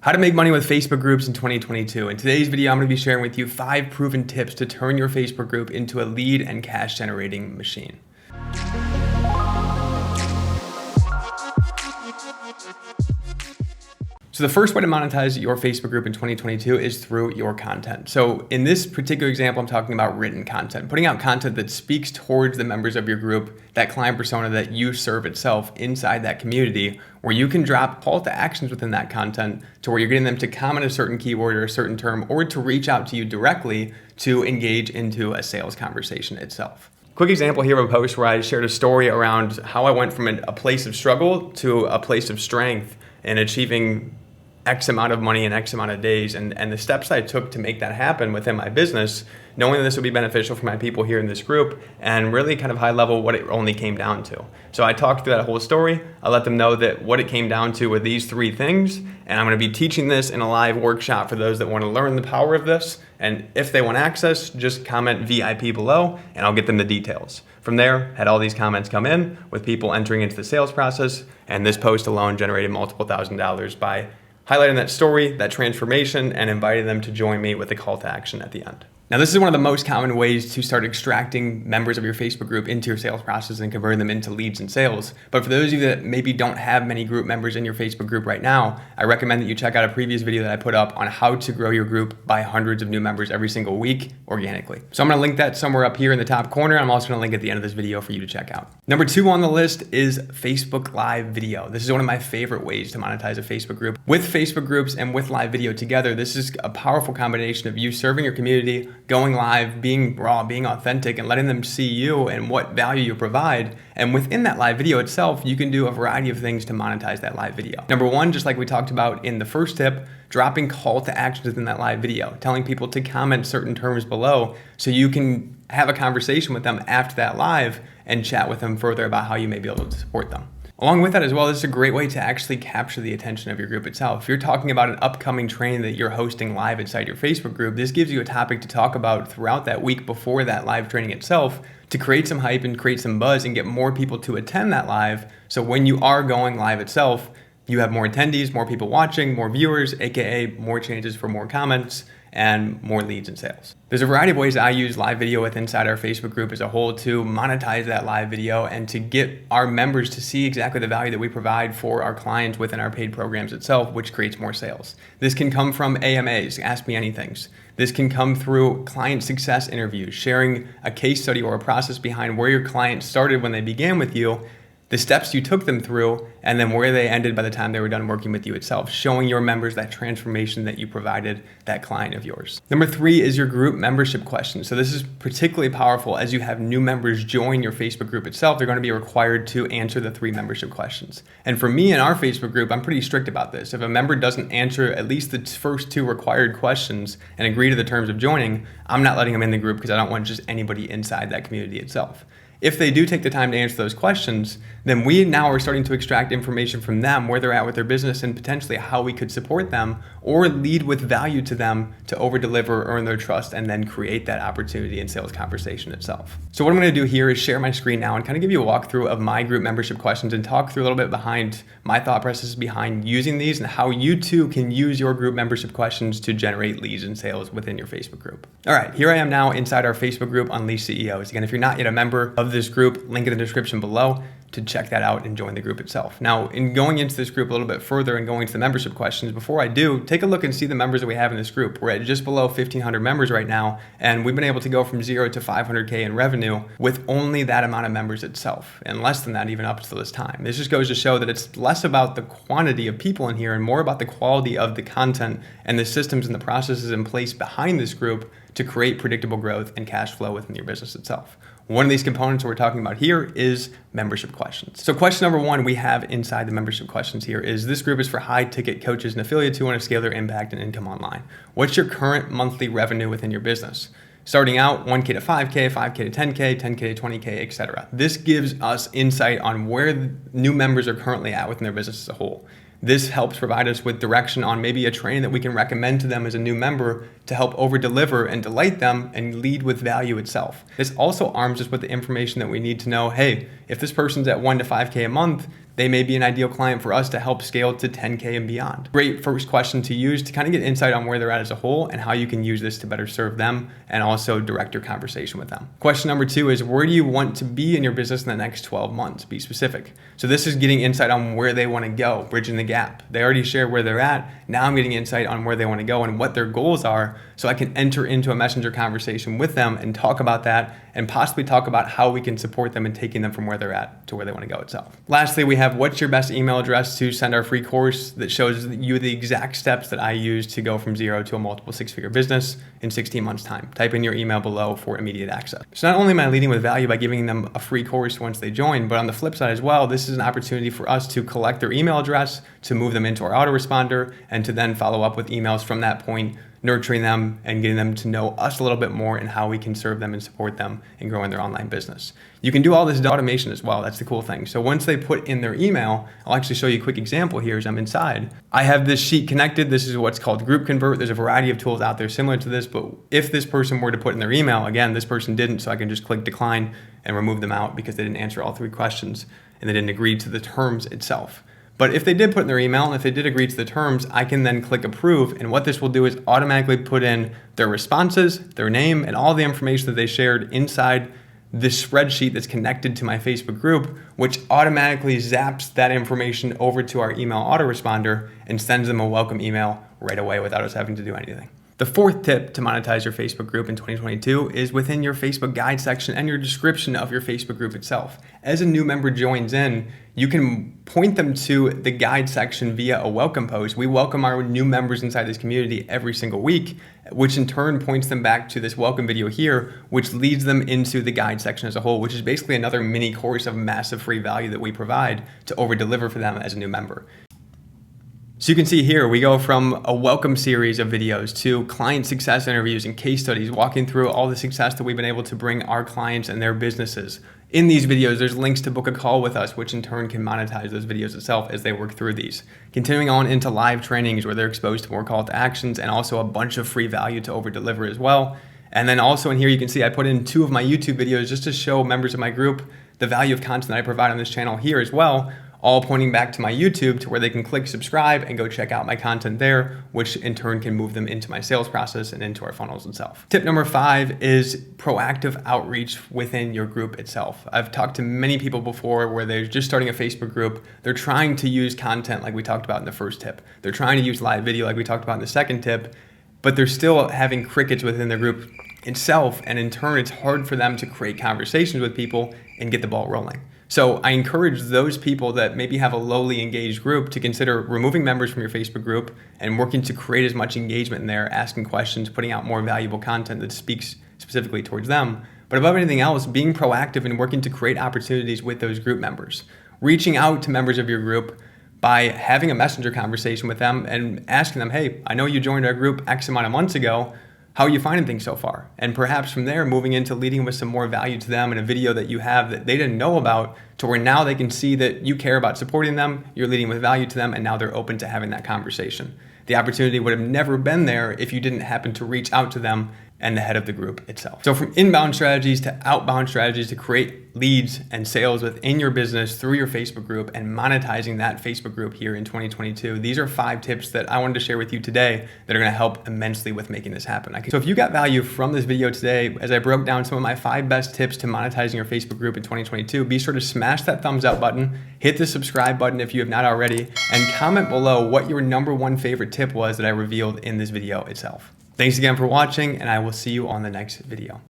How to make money with Facebook groups in 2022. In today's video, I'm going to be sharing with you 5 proven tips to turn your Facebook group into a lead and cash generating machine. So the first way to monetize your Facebook group in 2022 is through your content. So in this particular example, I'm talking about written content, putting out content that speaks towards the members of your group, that client persona that you serve itself inside that community, where you can drop call to actions within that content to where you're getting them to comment a certain keyword or a certain term, or to reach out to you directly to engage into a sales conversation itself. Quick example here of a post where I shared a story around how I went from a place of struggle to a place of strength and achieving X amount of money in X amount of days, and the steps I took to make that happen within my business, knowing that this would be beneficial for my people here in this group, and really kind of high level what it only came down to. So I talked through that whole story. I let them know that what it came down to were these 3 things, and I'm going to be teaching this in a live workshop for those that want to learn the power of this. And if they want access, just comment VIP below and I'll get them the details. From there, had all these comments come in with people entering into the sales process, and this post alone generated multiple $1,000s by highlighting that story, that transformation, and inviting them to join me with a call to action at the end. Now, this is one of the most common ways to start extracting members of your Facebook group into your sales process and converting them into leads and sales. But for those of you that maybe don't have many group members in your Facebook group right now, I recommend that you check out a previous video that I put up on how to grow your group by hundreds of new members every single week organically. So I'm gonna link that somewhere up here in the top corner. I'm also gonna link at the end of this video for you to check out. Number 2 on the list is Facebook Live Video. This is one of my favorite ways to monetize a Facebook group. With Facebook groups and with live video together, this is a powerful combination of you serving your community, going live, being raw, being authentic, and letting them see you and what value you provide. And within that live video itself, you can do a variety of things to monetize that live video. Number 1, just like we talked about in the first tip, dropping call to actions within that live video, telling people to comment certain terms below so you can have a conversation with them after that live and chat with them further about how you may be able to support them. Along with that as well, this is a great way to actually capture the attention of your group itself. If you're talking about an upcoming training that you're hosting live inside your Facebook group, this gives you a topic to talk about throughout that week before that live training itself to create some hype and create some buzz and get more people to attend that live. So when you are going live itself, you have more attendees, more people watching, more viewers, aka more chances for more comments and more leads and sales. There's a variety of ways that I use live video with inside our Facebook group as a whole to monetize that live video and to get our members to see exactly the value that we provide for our clients within our paid programs itself, which creates more sales. This can come from AMAs, Ask Me Anythings. This can come through client success interviews, sharing a case study or a process behind where your client started when they began with you, the steps you took them through, and then where they ended by the time they were done working with you itself, showing your members that transformation that you provided that client of yours. Number 3 is your group membership questions. So this is particularly powerful as you have new members join your Facebook group itself. They're going to be required to answer the 3 membership questions. And for me in our Facebook group, I'm pretty strict about this. If a member doesn't answer at least the first 2 required questions and agree to the terms of joining, I'm not letting them in the group because I don't want just anybody inside that community itself. If they do take the time to answer those questions, then we now are starting to extract information from them, where they're at with their business and potentially how we could support them or lead with value to them to over-deliver, earn their trust, and then create that opportunity and sales conversation itself. So what I'm gonna do here is share my screen now and kind of give you a walkthrough of my group membership questions and talk through a little bit behind my thought process behind using these and how you too can use your group membership questions to generate leads and sales within your Facebook group. All right, here I am now inside our Facebook group, Unleash CEOs. Again, if you're not yet a member of this group, link in the description below to check that out and join the group itself. Now, in going into this group a little bit further and going to the membership questions, before I do, take a look and see the members that we have in this group. We're at just below 1,500 members right now, and we've been able to go from 0 to 500K in revenue with only that amount of members itself, and less than that even up to this time. This just goes to show that it's less about the quantity of people in here and more about the quality of the content and the systems and the processes in place behind this group to create predictable growth and cash flow within your business itself. One of these components we're talking about here is membership questions. So question number 1 we have inside the membership questions here is, this group is for high ticket coaches and affiliates who want to scale their impact and income online. What's your current monthly revenue within your business? Starting out 1K to 5K, 5K to 10K, 10K to 20K, etc. This gives us insight on where new members are currently at within their business as a whole. This helps provide us with direction on maybe a training that we can recommend to them as a new member to help over-deliver and delight them and lead with value itself. This also arms us with the information that we need to know, hey, if this person's at 1 to 5K a month, they may be an ideal client for us to help scale to 10K and beyond. Great first question to use to kind of get insight on where they're at as a whole and how you can use this to better serve them and also direct your conversation with them. Question number 2 is, where do you want to be in your business in the next 12 months? Be specific. So this is getting insight on where they want to go, bridging the gap. They already shared where they're at. Now I'm getting insight on where they want to go and what their goals are, so I can enter into a messenger conversation with them and talk about that and possibly talk about how we can support them in taking them from where they're at to where they want to go itself. Lastly, we have what's your best email address to send our free course that shows you the exact steps that I use to go from 0 to a multiple 6-figure business in 16 months time. Type in your email below for immediate access. So not only am I leading with value by giving them a free course once they join, but on the flip side as well, this is an opportunity for us to collect their email address, to move them into our autoresponder, and to then follow up with emails from that point, nurturing them and getting them to know us a little bit more and how we can serve them and support them in growing their online business. You can do all this automation as well. That's the cool thing. So once they put in their email, I'll actually show you a quick example here as I'm inside. I have this sheet connected. This is what's called Group Convert. There's a variety of tools out there similar to this, but if this person were to put in their email, again, this person didn't, so I can just click decline and remove them out because they didn't answer all 3 questions and they didn't agree to the terms itself. But if they did put in their email and if they did agree to the terms, I can then click approve. And what this will do is automatically put in their responses, their name, and all the information that they shared inside this spreadsheet that's connected to my Facebook group, which automatically zaps that information over to our email autoresponder and sends them a welcome email right away without us having to do anything. The 4th tip to monetize your Facebook group in 2022 is within your Facebook guide section and your description of your Facebook group itself. As a new member joins in, you can point them to the guide section via a welcome post. We welcome our new members inside this community every single week, which in turn points them back to this welcome video here, which leads them into the guide section as a whole, which is basically another mini course of massive free value that we provide to over deliver for them as a new member. So you can see here, we go from a welcome series of videos to client success interviews and case studies, walking through all the success that we've been able to bring our clients and their businesses. In these videos, there's links to book a call with us, which in turn can monetize those videos itself as they work through these. Continuing on into live trainings where they're exposed to more call to actions and also a bunch of free value to over deliver as well. And then also in here, you can see I put in 2 of my YouTube videos just to show members of my group the value of content that I provide on this channel here as well, all pointing back to my YouTube to where they can click subscribe and go check out my content there, which in turn can move them into my sales process and into our funnels itself. Tip number 5 is proactive outreach within your group itself. I've talked to many people before where they're just starting a Facebook group. They're trying to use content like we talked about in the first tip. They're trying to use live video like we talked about in the second tip, but they're still having crickets within their group itself. And in turn, it's hard for them to create conversations with people and get the ball rolling. So I encourage those people that maybe have a lowly engaged group to consider removing members from your Facebook group and working to create as much engagement in there, asking questions, putting out more valuable content that speaks specifically towards them. But above anything else, being proactive and working to create opportunities with those group members. Reaching out to members of your group by having a messenger conversation with them and asking them, hey, I know you joined our group X amount of months ago. How are you finding things so far? And perhaps from there, moving into leading with some more value to them in a video that you have that they didn't know about, to where now they can see that you care about supporting them, you're leading with value to them, and now they're open to having that conversation. The opportunity would have never been there if you didn't happen to reach out to them and the head of the group itself. So from inbound strategies to outbound strategies to create leads and sales within your business through your Facebook group and monetizing that Facebook group here in 2022. These are 5 tips that I wanted to share with you today that are gonna help immensely with making this happen. So if you got value from this video today, as I broke down some of my 5 best tips to monetizing your Facebook group in 2022, be sure to smash that thumbs up button, hit the subscribe button if you have not already, and comment below what your number 1 favorite tip was that I revealed in this video itself. Thanks again for watching, and I will see you on the next video.